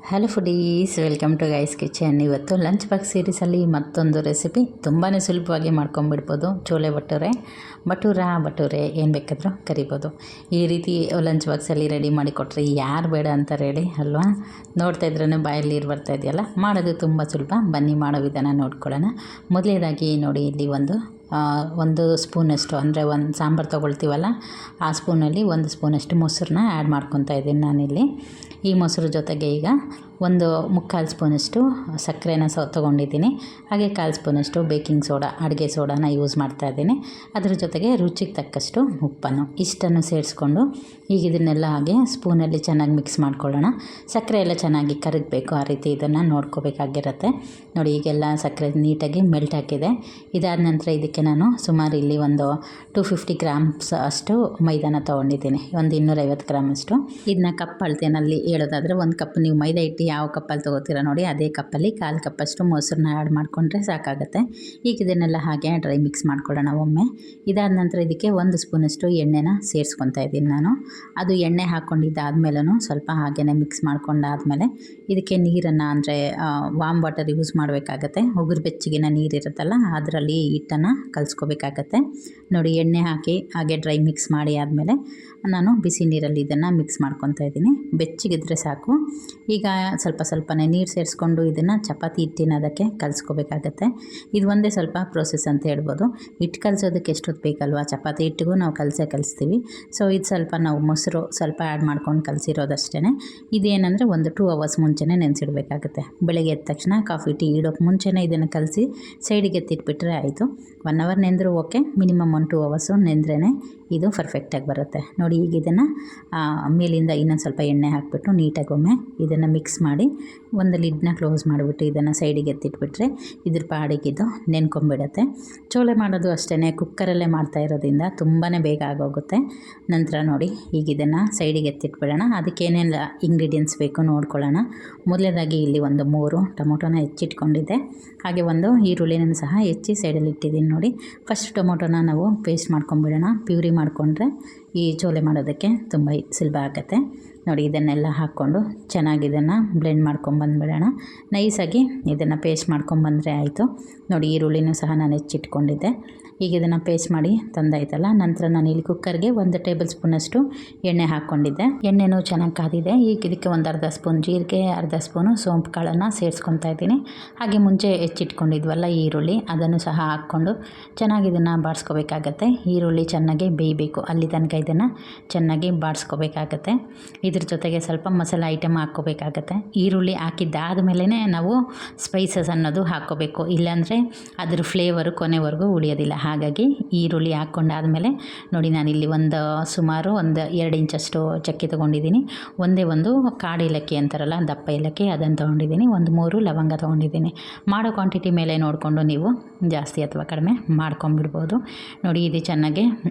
Hello foodies, welcome to guys kitchen. ಇವತ್ತು lunch box ಸೀರೀಸಲ್ಲಿ ಮತ್ತೊಂದು ರೆಸಿಪಿ ತುಂಬಾ ಸುಲಭವಾಗಿ ಮಾಡ್ಕೊಂಬಿಡ್ಬೋದು. ಚೋಲೆ ಭಟೂರೆ ಏನು ಬೇಕಾದರೂ ಕರಿಬೋದು. ಈ ರೀತಿ ಲಂಚ್ ಬಾಕ್ಸಲ್ಲಿ ರೆಡಿ ಮಾಡಿ ಕೊಟ್ಟರೆ ಯಾರು ಬೇಡ ಅಂತಾರೆ ಹೇಳಿ ಅಲ್ವಾ? ನೋಡ್ತಾ ಇದ್ರೂ ಬಾಯಲ್ಲಿ ನೀರು ಬರ್ತಾ ಇದೆಯಲ್ಲ. ಮಾಡೋದು ತುಂಬ ಸುಲಭ. ಬನ್ನಿ ಮಾಡೋ ವಿಧಾನ ನೋಡ್ಕೊಳ್ಳೋಣ. ಮೊದಲನೇದಾಗಿ ನೋಡಿ, ಇಲ್ಲಿ ಒಂದು ಸ್ಪೂನಷ್ಟು, ಅಂದರೆ ಒಂದು ಸಾಂಬಾರು ತೊಗೊಳ್ತೀವಲ್ಲ ಆ ಸ್ಪೂನಲ್ಲಿ ಒಂದು ಸ್ಪೂನಷ್ಟು ಮೊಸರನ್ನ ಆ್ಯಡ್ ಮಾಡ್ಕೊತಾ ಇದ್ದೀನಿ ನಾನಿಲ್ಲಿ. ಈ ಮೊಸರು ಜೊತೆಗೆ ಈಗ ಒಂದು 3/4 ಸ್ಪೂನಷ್ಟು ಸಕ್ಕರೆನ ತೊಗೊಂಡಿದ್ದೀನಿ. ಹಾಗೆ 1/4 ಸ್ಪೂನಷ್ಟು ಬೇಕಿಂಗ್ ಸೋಡಾ, ಅಡುಗೆ ಸೋಡಾನ ಯೂಸ್ ಮಾಡ್ತಾಯಿದ್ದೀನಿ. ಅದ್ರ ಜೊತೆಗೆ ರುಚಿಗೆ ತಕ್ಕಷ್ಟು ಉಪ್ಪನ್ನು, ಇಷ್ಟನ್ನು ಸೇರಿಸ್ಕೊಂಡು ಈಗ ಇದನ್ನೆಲ್ಲ ಹಾಗೆ ಸ್ಪೂನಲ್ಲಿ ಚೆನ್ನಾಗಿ ಮಿಕ್ಸ್ ಮಾಡ್ಕೊಳ್ಳೋಣ. ಸಕ್ಕರೆ ಎಲ್ಲ ಚೆನ್ನಾಗಿ ಕರಗಬೇಕು, ಆ ರೀತಿ ಇದನ್ನು ನೋಡ್ಕೋಬೇಕಾಗಿರುತ್ತೆ. ನೋಡಿ, ಈಗೆಲ್ಲ ಸಕ್ಕರೆ ನೀಟಾಗಿ ಮೆಲ್ಟ್ ಹಾಕಿದೆ. ಇದಾದ ನಂತರ ಇದಕ್ಕೆ ನಾನು ಸುಮಾರು ಇಲ್ಲಿ ಒಂದು 250 ಗ್ರಾಮ್ಸ್ ಅಷ್ಟು ಮೈದಾನ ತೊಗೊಂಡಿದ್ದೀನಿ, ಒಂದು 250 ಗ್ರಾಮ್ ಅಷ್ಟು. ಇದನ್ನ ಕಪ್ ಅಳತೆನಲ್ಲಿ ಹೇಳೋದಾದರೆ, ಒಂದು ಕಪ್ ನೀವು ಮೈದಾ ಹಿಟ್ಟು ಯಾವ ಕಪ್ಪಲ್ಲಿ ತೊಗೋತೀರ ನೋಡಿ, ಅದೇ ಕಪ್ಪಲ್ಲಿ 1/4 ಕಪ್ಪಷ್ಟು ಮೊಸರನ್ನ ಆ್ಯಡ್ ಮಾಡಿಕೊಂಡ್ರೆ ಸಾಕಾಗುತ್ತೆ. ಈಗ ಇದನ್ನೆಲ್ಲ ಹಾಗೆ ಡ್ರೈ ಮಿಕ್ಸ್ ಮಾಡ್ಕೊಳ್ಳೋಣ ಒಮ್ಮೆ. ಇದಾದ ನಂತರ ಇದಕ್ಕೆ 1 ಸ್ಪೂನಷ್ಟು ಎಣ್ಣೆನ ಸೇರಿಸ್ಕೊತಾ ಇದ್ದೀನಿ ನಾನು. ಅದು ಎಣ್ಣೆ ಹಾಕ್ಕೊಂಡಿದ್ದಾದ್ಮೇಲೂ ಸ್ವಲ್ಪ ಹಾಗೇ ಮಿಕ್ಸ್ ಮಾಡ್ಕೊಂಡಾದಮೇಲೆ ಇದಕ್ಕೆ ನೀರನ್ನು, ಅಂದರೆ ವಾಮ್ ವಾಟರ್ ಯೂಸ್ ಮಾಡಬೇಕಾಗತ್ತೆ. ಉಗುರು ಬೆಚ್ಚಗಿನ ನೀರಿರುತ್ತಲ್ಲ ಅದರಲ್ಲಿ ಹಿಟ್ಟನ್ನು ಕಲಿಸ್ಕೋಬೇಕಾಗತ್ತೆ. ನೋಡಿ, ಎಣ್ಣೆ ಹಾಕಿ ಹಾಗೆ ಡ್ರೈ ಮಿಕ್ಸ್ ಮಾಡಿ ಆದಮೇಲೆ ನಾನು ಬಿಸಿ ನೀರಲ್ಲಿ ಇದನ್ನು ಮಿಕ್ಸ್ ಮಾಡ್ಕೊತಾ ಇದ್ದೀನಿ. ಬೆಚ್ಚಗಿದ್ರೆ ಸಾಕು. ಈಗ ಸ್ವಲ್ಪನೇ ನೀರು ಸೇರಿಸ್ಕೊಂಡು ಇದನ್ನು ಚಪಾತಿ ಹಿಟ್ಟಿನದಕ್ಕೆ ಕಲಿಸ್ಕೋಬೇಕಾಗತ್ತೆ. ಇದು ಒಂದೇ ಸ್ವಲ್ಪ ಪ್ರೋಸೆಸ್ ಅಂತ ಹೇಳ್ಬೋದು. ಹಿಟ್ಟು ಕಲಿಸೋದಕ್ಕೆ ಎಷ್ಟೊತ್ತು ಬೇಕಲ್ವ, ಚಪಾತಿ ಹಿಟ್ಟಿಗೂ ನಾವು ಕಲಿಸ್ತೀವಿ. ಸೊ ಇದು ಸ್ವಲ್ಪ ನಾವು ಮೊಸರು ಸ್ವಲ್ಪ ಆ್ಯಡ್ ಮಾಡ್ಕೊಂಡು ಕಲಿಸಿರೋದಷ್ಟೇ. ಇದೇನೆಂದರೆ ಒಂದು 2 ಅವರ್ಸ್ ಮುಂಚೆನೇ ನೆನೆಸಿಡಬೇಕಾಗುತ್ತೆ. ಬೆಳಗ್ಗೆ ಎದ್ದ ತಕ್ಷಣ ಕಾಫಿ ಟೀ ಇಡೋಕ್ಕೆ ಮುಂಚೆನೇ ಇದನ್ನು ಕಲಸಿ ಸೈಡಿಗೆ ಎತ್ತಿಟ್ಬಿಟ್ರೆ ಆಯಿತು. 1 ಅವರ್ ನೆಂದರೂ ಓಕೆ, ಮಿನಿಮಮ್ 1-2 ಅವರ್ಸು ನೆಂದ್ರೇ ಇದು ಪರ್ಫೆಕ್ಟಾಗಿ ಬರುತ್ತೆ. ನೋಡಿ, ಈಗ ಇದನ್ನು ಮೇಲಿಂದ ಇನ್ನೊಂದು ಸ್ವಲ್ಪ ಎಣ್ಣೆ ಹಾಕಿಬಿಟ್ಟು ನೀಟಾಗಿ ಒಮ್ಮೆ ಇದನ್ನು ಮಿಕ್ಸ್ ಮಾಡಿ ಒಂದು ಲಿಡ್ನ ಕ್ಲೋಸ್ ಮಾಡಿಬಿಟ್ಟು ಇದನ್ನು ಸೈಡಿಗೆ ಎತ್ತಿಟ್ಬಿಟ್ರೆ ಇದ್ರ ಪಾಡಿಗಿದ್ದು ನೆನ್ಕೊಂಬಿಡುತ್ತೆ. ಚೋಲೆ ಮಾಡೋದು ಅಷ್ಟೇ, ಕುಕ್ಕರಲ್ಲೇ ಮಾಡ್ತಾ ಇರೋದ್ರಿಂದ ತುಂಬಾ ಬೇಗ ಆಗೋಗುತ್ತೆ. ನಂತರ ನೋಡಿ, ಈಗ ಇದನ್ನು ಸೈಡಿಗೆ ಎತ್ತಿಟ್ಬಿಡೋಣ. ಅದಕ್ಕೇನೆಲ್ಲ ಇಂಗ್ರೀಡಿಯೆಂಟ್ಸ್ ಬೇಕು ನೋಡ್ಕೊಳ್ಳೋಣ. ಮೊದಲನೇದಾಗಿ ಇಲ್ಲಿ ಒಂದು 3 ಟೊಮೊಟೊನ ಹೆಚ್ಚಿಟ್ಕೊಂಡಿದ್ದೆ. ಹಾಗೆ ಒಂದು ಈರುಳ್ಳಿನ ಸಹ ಹೆಚ್ಚಿ ಸೈಡಲ್ಲಿ ಇಟ್ಟಿದ್ದೀನಿ. ನೋಡಿ, ಫಸ್ಟ್ ಟೊಮೊಟೊನ ನಾವು ಪೇಸ್ಟ್ ಮಾಡ್ಕೊಂಬಿಡೋಣ. ಪ್ಯೂರಿ ಮಾಡಿಕೊಂಡ್ರೆ ಈ ಚೋಲೆ ಮಾಡೋದಕ್ಕೆ ತುಂಬ ಸುಲಭ ಆಗುತ್ತೆ. ನೋಡಿ, ಇದನ್ನೆಲ್ಲ ಹಾಕ್ಕೊಂಡು ಚೆನ್ನಾಗಿ ಇದನ್ನು ಬ್ಲೆಂಡ್ ಮಾಡ್ಕೊಂಬಂದುಬಿಡೋಣ. ನೈಸಾಗಿ ಇದನ್ನು ಪೇಸ್ಟ್ ಮಾಡ್ಕೊಂಬಂದರೆ ಆಯಿತು. ನೋಡಿ, ಈರುಳ್ಳಿನೂ ಸಹ ನಾನು ಹೆಚ್ಚಿಟ್ಕೊಂಡಿದ್ದೆ. ಈಗ ಇದನ್ನು ಪೇಸ್ಟ್ ಮಾಡಿ ತಂದಾಯ್ತಲ್ಲ. ನಂತರ ನಾನು ಇಲ್ಲಿ ಕುಕ್ಕರ್ಗೆ 1 ಟೇಬಲ್ ಸ್ಪೂನಷ್ಟು ಎಣ್ಣೆ ಹಾಕ್ಕೊಂಡಿದ್ದೆ. ಎಣ್ಣೆನೂ ಚೆನ್ನಾಗಿ ಕಾದಿದೆ. ಈಗ ಇದಕ್ಕೆ ಒಂದು ಅರ್ಧ ಸ್ಪೂನ್ ಜೀರಿಗೆ, ಅರ್ಧ ಸ್ಪೂನು ಸೋಂಪು ಕಾಳನ್ನು ಸೇರಿಸ್ಕೊತಾ ಇದ್ದೀನಿ. ಹಾಗೆ ಮುಂಚೆ ಹೆಚ್ಚಿಟ್ಕೊಂಡಿದ್ವಲ್ಲ ಈರುಳ್ಳಿ, ಅದನ್ನು ಸಹ ಹಾಕ್ಕೊಂಡು ಚೆನ್ನಾಗಿ ಇದನ್ನು ಬಾಡಿಸ್ಕೋಬೇಕಾಗತ್ತೆ. ಈರುಳ್ಳಿ ಚೆನ್ನಾಗಿ ಬೇಯಬೇಕು, ಅಲ್ಲಿ ತನಕ ಇದನ್ನು ಚೆನ್ನಾಗಿ ಬಾಡಿಸ್ಕೋಬೇಕಾಗತ್ತೆ. ಇದ್ರ ಜೊತೆಗೆ ಸ್ವಲ್ಪ ಮಸಾಲೆ ಐಟಮ್ ಹಾಕ್ಕೋಬೇಕಾಗತ್ತೆ. ಈರುಳ್ಳಿ ಹಾಕಿದ್ದಾದ ಮೇಲೇ ನಾವು ಸ್ಪೈಸಸ್ ಅನ್ನೋದು ಹಾಕ್ಕೋಬೇಕು, ಇಲ್ಲಾಂದರೆ ಅದ್ರ ಫ್ಲೇವರು ಕೊನೆವರೆಗೂ ಉಳಿಯೋದಿಲ್ಲ. ಹಾಗಾಗಿ ಈರುಳ್ಳಿ ಹಾಕ್ಕೊಂಡಾದಮೇಲೆ ನೋಡಿ, ನಾನಿಲ್ಲಿ ಸುಮಾರು ಒಂದು 2 ಇಂಚಷ್ಟು ಚಕ್ಕೆ ತೊಗೊಂಡಿದ್ದೀನಿ. ಒಂದು ಕಾಡು ಏಲಕ್ಕಿ ಅಂತಾರಲ್ಲ, ದಪ್ಪ ಏಲಕ್ಕಿ, ಅದನ್ನು ತೊಗೊಂಡಿದ್ದೀನಿ. 3 ಲವಂಗ ತೊಗೊಂಡಿದ್ದೀನಿ. ಮಾಡೋ ಕ್ವಾಂಟಿಟಿ ಮೇಲೆ ನೋಡಿಕೊಂಡು ನೀವು ಜಾಸ್ತಿ ಅಥವಾ ಕಡಿಮೆ ಮಾಡ್ಕೊಂಬಿಡ್ಬೋದು. ನೋಡಿ, ಇದು ಚೆನ್ನಾಗಿ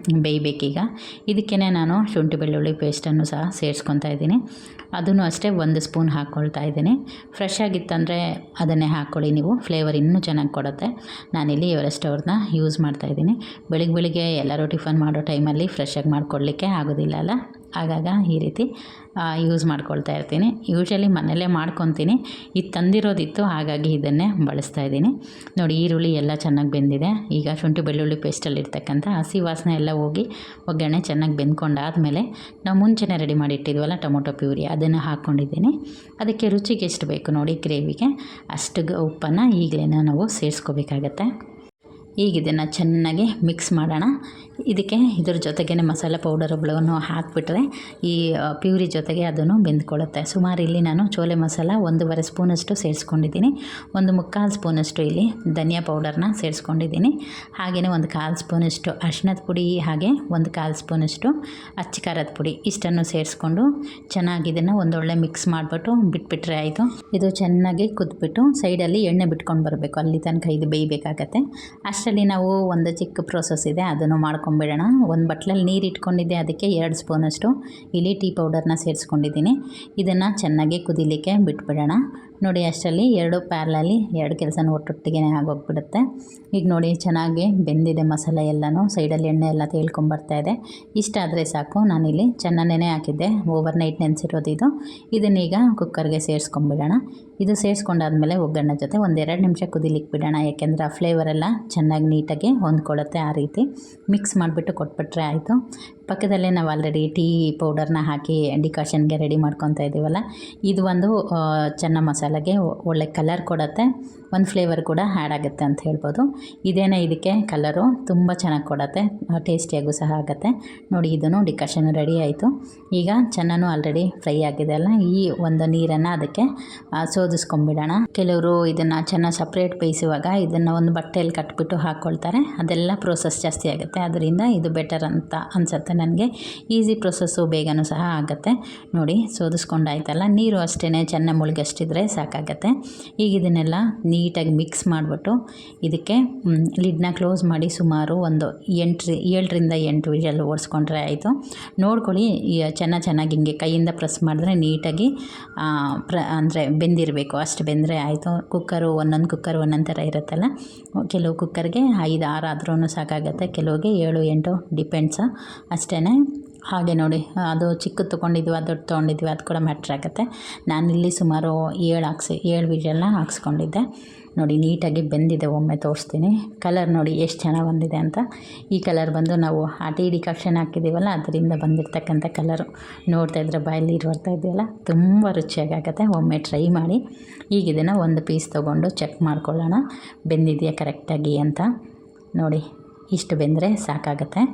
ಬೇಯಬೇಕೀಗ. ಇದಕ್ಕೇ ನಾನು ಶುಂಠಿ ಬೆಳ್ಳುಳ್ಳಿ ಪೇಸ್ಟನ್ನು ಸಹ ಸೇರಿಸ್ಕೊತಾ ಇದ್ದೀನಿ. ಅದನ್ನು ಅಷ್ಟೇ 1 ಸ್ಪೂನ್ ಹಾಕ್ಕೊಳ್ತಾ ಇದ್ದೀನಿ. ಫ್ರೆಶ್ ಆಗಿತ್ತಂದರೆ ಅದನ್ನೇ ಹಾಕ್ಕೊಳ್ಳಿ ನೀವು, ಫ್ಲೇವರ್ ಇನ್ನೂ ಚೆನ್ನಾಗಿ ಕೊಡುತ್ತೆ. ನಾನಿಲ್ಲಿ ಎವರೆಸ್ಟ್ ಅವ್ರನ್ನ ಯೂಸ್ ಮಾಡ್ತಾಯಿದ್ದೀನಿ. ಬೆಳಿಗ್ಗೆ ಎಲ್ಲರೂ ಟಿಫನ್ ಮಾಡೋ ಟೈಮಲ್ಲಿ ಫ್ರೆಶಾಗಿ ಮಾಡ್ಕೊಡ್ಲಿಕ್ಕೆ ಆಗೋದಿಲ್ಲ ಅಲ್ಲ, ಆಗಾಗ ಈ ರೀತಿ ಯೂಸ್ ಮಾಡ್ಕೊಳ್ತಾ ಇರ್ತೀನಿ. ಯೂಶ್ವಲಿ ಮನೆಯಲ್ಲೇ ಮಾಡ್ಕೊತೀನಿ. ಇದು ತಂದಿರೋದಿತ್ತು, ಹಾಗಾಗಿ ಇದನ್ನೇ ಬಳಸ್ತಾ ಇದ್ದೀನಿ. ನೋಡಿ, ಈರುಳ್ಳಿ ಎಲ್ಲ ಚೆನ್ನಾಗಿ ಬೆಂದಿದೆ. ಈಗ ಶುಂಠಿ ಬೆಳ್ಳುಳ್ಳಿ ಪೇಸ್ಟಲ್ಲಿರ್ತಕ್ಕಂಥ ಹಸಿ ವಾಸನೆ ಎಲ್ಲ ಹೋಗಿ ಒಗ್ಗರಣೆ ಚೆನ್ನಾಗಿ ಬೆಂದ್ಕೊಂಡಾದಮೇಲೆ ನಾವು ಮುಂಚೆನೇ ರೆಡಿ ಮಾಡಿ ಇಟ್ಟಿದ್ವಲ್ಲ ಟೊಮೊಟೊ ಪ್ಯೂರಿ, ಅದನ್ನು ಹಾಕ್ಕೊಂಡಿದ್ದೀನಿ. ಅದಕ್ಕೆ ರುಚಿಗೆ ಎಷ್ಟು ಬೇಕು ನೋಡಿ, ಗ್ರೇವಿಗೆ ಅಷ್ಟು ಉಪ್ಪನ್ನು ಈಗಲೇ ನಾವು ಸೇರಿಸ್ಕೋಬೇಕಾಗತ್ತೆ. ಈಗ ಇದನ್ನು ಚೆನ್ನಾಗಿ ಮಿಕ್ಸ್ ಮಾಡೋಣ. ಇದಕ್ಕೆ ಇದ್ರ ಜೊತೆಗೇ ಮಸಾಲೆ ಪೌಡರ್ಗಳನ್ನು ಹಾಕಿಬಿಟ್ರೆ ಈ ಪ್ಯೂರಿ ಜೊತೆಗೆ ಅದನ್ನು ಬೆಂದ್ಕೊಳ್ಳುತ್ತೆ. ಸುಮಾರು ಇಲ್ಲಿ ನಾನು ಚೋಲೆ ಮಸಾಲ 1.5 ಸ್ಪೂನಷ್ಟು ಸೇರಿಸ್ಕೊಂಡಿದ್ದೀನಿ. 1/4 ಸ್ಪೂನಷ್ಟು ಇಲ್ಲಿ ಧನಿಯಾ ಪೌಡರ್ನ ಸೇರಿಸ್ಕೊಂಡಿದ್ದೀನಿ. ಹಾಗೆಯೇ 1/4 ಸ್ಪೂನಷ್ಟು ಅರಿಶಿಣದ ಪುಡಿ, ಹಾಗೆ 1/4 ಸ್ಪೂನಷ್ಟು ಅಚ್ಚ ಖಾರದ ಪುಡಿ, ಇಷ್ಟನ್ನು ಸೇರಿಸ್ಕೊಂಡು ಚೆನ್ನಾಗಿ ಇದನ್ನು ಒಂದೊಳ್ಳೆ ಮಿಕ್ಸ್ ಮಾಡಿಬಿಟ್ಟು ಬಿಟ್ಬಿಟ್ರೆ ಆಯಿತು. ಇದು ಚೆನ್ನಾಗಿ ಕುದ್ಬಿಟ್ಟು ಸೈಡಲ್ಲಿ ಎಣ್ಣೆ ಬಿಟ್ಕೊಂಡು ಬರಬೇಕು, ಅಲ್ಲಿ ತನಕ ಇದು ಬೇಯಬೇಕಾಗತ್ತೆ. ಅಷ್ಟರಲ್ಲಿ ನಾವು ಒಂದು ಚಿಕ್ಕ ಪ್ರೋಸೆಸ್ ಇದೆ, ಅದನ್ನು ಮಾಡ್ಕೊಂಬಿಡೋಣ. ಒಂದು ಬಟ್ಲಲ್ಲಿ ನೀರು ಇಟ್ಕೊಂಡಿದ್ದೆ, ಅದಕ್ಕೆ 2 ಸ್ಪೂನಷ್ಟು ಇಲ್ಲಿ ಟೀ ಪೌಡರ್ನ ಸೇರಿಸ್ಕೊಂಡಿದ್ದೀನಿ. ಇದನ್ನು ಚೆನ್ನಾಗಿ ಕುದಿಲಿಕ್ಕೆ ಬಿಟ್ಬಿಡೋಣ. ನೋಡಿ ಅಷ್ಟರಲ್ಲಿ ಎರಡು ಪ್ಯಾರ್ಲಲ್ಲಿ ಎರಡು ಕೆಲಸನೂ ಒಟ್ಟೊಟ್ಟಿಗೆ ಆಗೋಗ್ಬಿಡುತ್ತೆ. ಈಗ ನೋಡಿ ಚೆನ್ನಾಗಿ ಬೆಂದಿದೆ ಮಸಾಲೆ ಎಲ್ಲನೂ, ಸೈಡಲ್ಲಿ ಎಣ್ಣೆ ಎಲ್ಲ ತೇಳ್ಕೊಂಬರ್ತಾ ಇದೆ. ಇಷ್ಟ ಆದರೆ ಸಾಕು. ನಾನಿಲ್ಲಿ ಚೆನ್ನಾಗಿ ಹಾಕಿದ್ದೆ, ಓವರ್ ನೈಟ್ ನೆನೆಸಿರೋದು ಇದು. ಇದನ್ನೀಗ ಕುಕ್ಕರ್ಗೆ ಸೇರಿಸ್ಕೊಂಬಿಡೋಣ. ಇದು ಸೇರಿಸ್ಕೊಂಡಾದ್ಮೇಲೆ ಒಗ್ಗರಣೆ ಜೊತೆ ಒಂದು 2 ನಿಮಿಷ ಕುದಿಲಿಕ್ಕೆ ಬಿಡೋಣ. ಯಾಕೆಂದರೆ ಆ ಫ್ಲೇವರೆಲ್ಲ ಚೆನ್ನಾಗಿ ನೀಟಾಗಿ ಹೊಂದ್ಕೊಳ್ಳುತ್ತೆ. ಆ ರೀತಿ ಮಿಕ್ಸ್ ಮಾಡಿಬಿಟ್ಟು ಕೊಟ್ಬಿಟ್ರೆ ಆಯಿತು. ಪಕ್ಕದಲ್ಲೇ ನಾವು ಆಲ್ರೆಡಿ ಟೀ ಪೌಡರ್ನ ಹಾಕಿ ಡಿಕಾಷನ್ಗೆ ರೆಡಿ ಮಾಡ್ಕೊತಾ ಇದ್ದೀವಲ್ಲ, ಇದು ಒಂದು ಚೆನ್ನ ಮಸಾಲೆಗೆ ಒಳ್ಳೆ ಕಲರ್ ಕೊಡುತ್ತೆ, ಒಂದು ಫ್ಲೇವರ್ ಕೂಡ ಆ್ಯಡ್ ಆಗುತ್ತೆ ಅಂತ ಹೇಳ್ಬೋದು. ಇದೇನೇ ಇದಕ್ಕೆ ಕಲರು ತುಂಬ ಚೆನ್ನಾಗಿ ಕೊಡುತ್ತೆ, ಟೇಸ್ಟಿಯಾಗೂ ಸಹ ಆಗುತ್ತೆ. ನೋಡಿ ಇದನ್ನು ಡಿಕಾಷನ್ ರೆಡಿ ಆಯಿತು. ಈಗ ಚೆನ್ನಾನು ಆಲ್ರೆಡಿ ಫ್ರೈ ಆಗಿದೆ ಅಲ್ಲ, ಈ ಒಂದು ನೀರನ್ನು ಅದಕ್ಕೆ ಸೋದಿಸ್ಕೊಂಬಿಡೋಣ. ಕೆಲವರು ಇದನ್ನು ಚೆನ್ನಾಗಿ ಸಪ್ರೇಟ್ ಬೇಯಿಸುವಾಗ ಇದನ್ನು ಒಂದು ಬಟ್ಟೆಯಲ್ಲಿ ಕಟ್ಬಿಟ್ಟು ಹಾಕ್ಕೊಳ್ತಾರೆ, ಅದೆಲ್ಲ ಪ್ರೋಸೆಸ್ ಜಾಸ್ತಿ ಆಗುತ್ತೆ. ಅದರಿಂದ ಇದು ಬೆಟರ್ ಅಂತ ಅನಿಸುತ್ತೆ ನನಗೆ. ಈಸಿ ಪ್ರೊಸೆಸ್ಸು, ಬೇಗನೂ ಸಹ ಆಗುತ್ತೆ. ನೋಡಿ ಸೋದಿಸ್ಕೊಂಡಾಯ್ತಲ್ಲ, ನೀರು ಅಷ್ಟೇ ಚೆನ್ನಾಗಿ ಮುಳುಗಷ್ಟಿದ್ರೆ ಸಾಕಾಗತ್ತೆ. ಈಗ ಇದನ್ನೆಲ್ಲ ನೀಟಾಗಿ ಮಿಕ್ಸ್ ಮಾಡಿಬಿಟ್ಟು ಇದಕ್ಕೆ ಲಿಡ್ನ ಕ್ಲೋಸ್ ಮಾಡಿ ಸುಮಾರು ಒಂದು 7ರಿಂದ 8 ವಿಷಲ್ ಓಡಿಸ್ಕೊಂಡ್ರೆ ಆಯಿತು. ನೋಡ್ಕೊಳ್ಳಿ, ಚೆನ್ನಾಗಿ ಹಿಂಗೆ ಕೈಯಿಂದ ಪ್ರೆಸ್ ಮಾಡಿದ್ರೆ ನೀಟಾಗಿ ಅಂದರೆ ಬೆಂದಿರಬೇಕು, ಅಷ್ಟು ಬೆಂದರೆ ಆಯಿತು. ಕುಕ್ಕರು ಒಂದೊಂದು ಕುಕ್ಕರ್ ಒಂದೊಂದು ಥರ ಇರುತ್ತಲ್ಲ, ಕೆಲವು ಕುಕ್ಕರ್ಗೆ 5-6 ಆದ್ರೂ ಸಾಕಾಗುತ್ತೆ, ಕೆಲವಿಗೆ 7-8 ಡಿಪೆಂಡ್ಸ್ ಅಷ್ಟೇ. ಹಾಗೆ ನೋಡಿ, ಅದು ಚಿಕ್ಕದು ತೊಗೊಂಡಿದ್ವಿ, ದೊಡ್ಡ ತೊಗೊಂಡಿದ್ವಿ, ಅದು ಕೂಡ ಮ್ಯಾಟ್ರ್ ಆಗುತ್ತೆ. ನಾನಿಲ್ಲಿ ಸುಮಾರು 7 ವಿಷಲ್ನ ಹಾಕ್ಸ್ಕೊಂಡಿದ್ದೆ. ನೋಡಿ ನೀಟಾಗಿ ಬೆಂದಿದೆ. ಒಮ್ಮೆ ತೋರಿಸ್ತೀನಿ. ಕಲರ್ ನೋಡಿ ಎಷ್ಟು ಚೆನ್ನಾಗಿ ಬಂದಿದೆ ಅಂತ. ಈ ಕಲರ್ ಬಂದು ನಾವು ಆ ಟೀ ಡಿಕಾಕ್ಷನ್ ಹಾಕಿದ್ದೀವಲ್ಲ, ಅದರಿಂದ ಬಂದಿರತಕ್ಕಂಥ ಕಲರು. ನೋಡ್ತಾ ಇದ್ರೆ ಬಾಯಲ್ಲಿ ನೀರು ಬರ್ತಾ ಇದೆಯಲ್ಲ, ತುಂಬ ರುಚಿಯಾಗುತ್ತೆ. ಒಮ್ಮೆ ಟ್ರೈ ಮಾಡಿ. ಈಗ ಇದನ್ನು ಒಂದು ಪೀಸ್ ತೊಗೊಂಡು ಚೆಕ್ ಮಾಡ್ಕೊಳ್ಳೋಣ ಬೆಂದಿದೆಯಾ ಕರೆಕ್ಟಾಗಿ ಅಂತ. ನೋಡಿ ಇಷ್ಟು ಬೆಂದರೆ ಸಾಕಾಗುತ್ತೆ.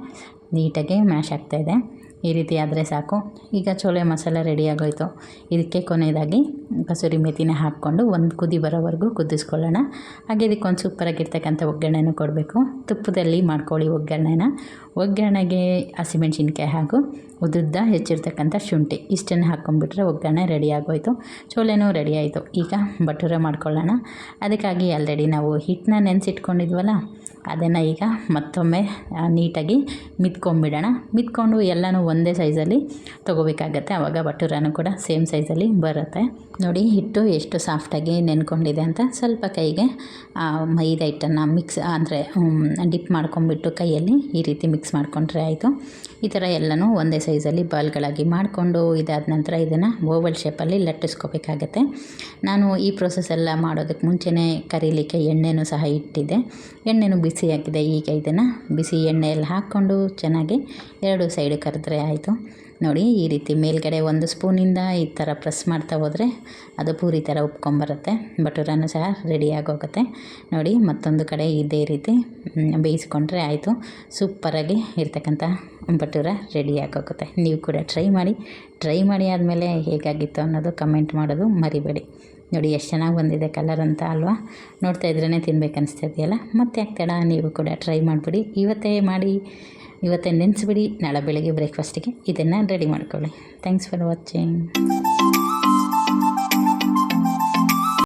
ನೀಟಾಗಿ ಮ್ಯಾಶ್ ಆಗ್ತಾಯಿದೆ. ಈ ರೀತಿ ಆದರೆ ಸಾಕು. ಈಗ ಚೋಲೆ ಮಸಾಲೆ ರೆಡಿ ಆಗೋಯಿತು. ಇದಕ್ಕೆ ಕೊನೆಯದಾಗಿ ಕಸೂರಿ ಮೇಥಿನ ಹಾಕ್ಕೊಂಡು ಒಂದು ಕುದಿ ಬರೋವರೆಗೂ ಕುದಿಸ್ಕೊಳ್ಳೋಣ. ಹಾಗೆ ಇದಕ್ಕೆ ಒಂದು ಸೂಪರಾಗಿರ್ತಕ್ಕಂಥ ಒಗ್ಗರಣೆನೂ ಕೊಡಬೇಕು. ತುಪ್ಪದಲ್ಲಿ ಮಾಡ್ಕೊಳ್ಳಿ ಒಗ್ಗರಣೆಗೆ ಹಸಿಮೆಣ್ಸಿನ್ಕಾಯಿ ಹಾಗೂ ಉದ್ದುದ್ದ ಹೆಚ್ಚಿರ್ತಕ್ಕಂಥ ಶುಂಠಿ ಇಷ್ಟನ್ನು ಹಾಕ್ಕೊಂಡ್ಬಿಟ್ರೆ ಒಗ್ಗರಣೆ ರೆಡಿ ಆಗೋಯಿತು. ಚೋಲೆನೂ ರೆಡಿ ಆಯಿತು. ಈಗ ಭಟೂರೆ ಮಾಡ್ಕೊಳ್ಳೋಣ. ಅದಕ್ಕಾಗಿ ಆಲ್ರೆಡಿ ನಾವು ಹಿಟ್ಟನ್ನ ನೆನೆಸಿಟ್ಕೊಂಡಿದ್ವಲ್ಲ, ಅದನ್ನು ಈಗ ಮತ್ತೊಮ್ಮೆ ನೀಟಾಗಿ ಮಿದ್ಕೊಂಬಿಡೋಣ. ಮಿದ್ಕೊಂಡು ಎಲ್ಲನೂ ಒಂದೇ ಸೈಜಲ್ಲಿ ತೊಗೋಬೇಕಾಗತ್ತೆ, ಆವಾಗ ಭಟೂರನೂ ಕೂಡ ಸೇಮ್ ಸೈಜಲ್ಲಿ ಬರುತ್ತೆ. ನೋಡಿ ಹಿಟ್ಟು ಎಷ್ಟು ಸಾಫ್ಟಾಗಿ ನೆನ್ಕೊಂಡಿದೆ ಅಂತ. ಸ್ವಲ್ಪ ಕೈಗೆ ಮೈದಾ ಹಿಟ್ಟನ್ನು ಅಂದರೆ ಡಿಪ್ ಮಾಡ್ಕೊಂಬಿಟ್ಟು ಕೈಯಲ್ಲಿ ಈ ರೀತಿ ಮಿಕ್ಸ್ ಮಾಡ್ಕೊಂಡ್ರೆ ಆಯಿತು. ಈ ಥರ ಎಲ್ಲನೂ ಒಂದೇ ಸೈಜಲ್ಲಿ ಬಾಲ್ಗಳಾಗಿ ಮಾಡಿಕೊಂಡು ಇದಾದ ನಂತರ ಇದನ್ನು ಓವಲ್ ಶೇಪಲ್ಲಿ ಲಟ್ಟಿಸ್ಕೋಬೇಕಾಗತ್ತೆ. ನಾನು ಈ ಪ್ರೋಸೆಸ್ ಎಲ್ಲ ಮಾಡೋದಕ್ಕೆ ಮುಂಚೆನೇ ಕರೀಲಿಕ್ಕೆ ಎಣ್ಣೆನೂ ಸಹ ಇಟ್ಟಿದ್ದೆ. ಎಣ್ಣೆನೂ ಬಿಸಿ ಹಾಕಿದೆ. ಈಗ ಇದನ್ನು ಬಿಸಿ ಎಣ್ಣೆಯಲ್ಲಿ ಹಾಕ್ಕೊಂಡು ಚೆನ್ನಾಗಿ 2 ಸೈಡ್ ಕರೆದ್ರೆ ಆಯಿತು. ನೋಡಿ ಈ ರೀತಿ ಮೇಲ್ಗಡೆ ಒಂದು ಸ್ಪೂನಿಂದ ಈ ಥರ ಪ್ರೆಸ್ ಮಾಡ್ತಾ ಹೋದರೆ ಅದು ಪೂರಿ ಥರ ಉಪ್ಕೊಂಬರುತ್ತೆ. ಭಟೂರನೂ ಸಹ ರೆಡಿ ಆಗೋಗುತ್ತೆ. ನೋಡಿ ಮತ್ತೊಂದು ಕಡೆ ಇದೇ ರೀತಿ ಬೇಯಿಸ್ಕೊಂಡ್ರೆ ಆಯಿತು. ಸೂಪರಾಗಿ ಇರ್ತಕ್ಕಂಥ ಭಟೂರ ರೆಡಿ ಆಗೋಗುತ್ತೆ. ನೀವು ಕೂಡ ಟ್ರೈ ಮಾಡಿ ಆದಮೇಲೆ ಹೇಗಾಗಿತ್ತು ಅನ್ನೋದು ಕಮೆಂಟ್ ಮಾಡೋದು ಮರಿಬೇಡಿ. ನೋಡಿ ಎಷ್ಟು ಚೆನ್ನಾಗಿ ಬಂದಿದೆ ಕಲರ್ ಅಂತ ಅಲ್ವಾ? ನೋಡ್ತಾ ಇದ್ರೇ ತಿನ್ಬೇಕು ಅನಿಸ್ತಿದೆಯಲ್ಲ. ಮತ್ತೆ ಆಗ್ತಾಡ, ನೀವು ಕೂಡ ಟ್ರೈ ಮಾಡಿಬಿಡಿ. ಇವತ್ತೇ ನೆನೆಸ್ಬಿಡಿ, ನಾಳೆ ಬೆಳಗ್ಗೆ ಬ್ರೇಕ್ಫಾಸ್ಟಿಗೆ ಇದನ್ನು ರೆಡಿ ಮಾಡ್ಕೊಳ್ಳಿ. Thanks for watching.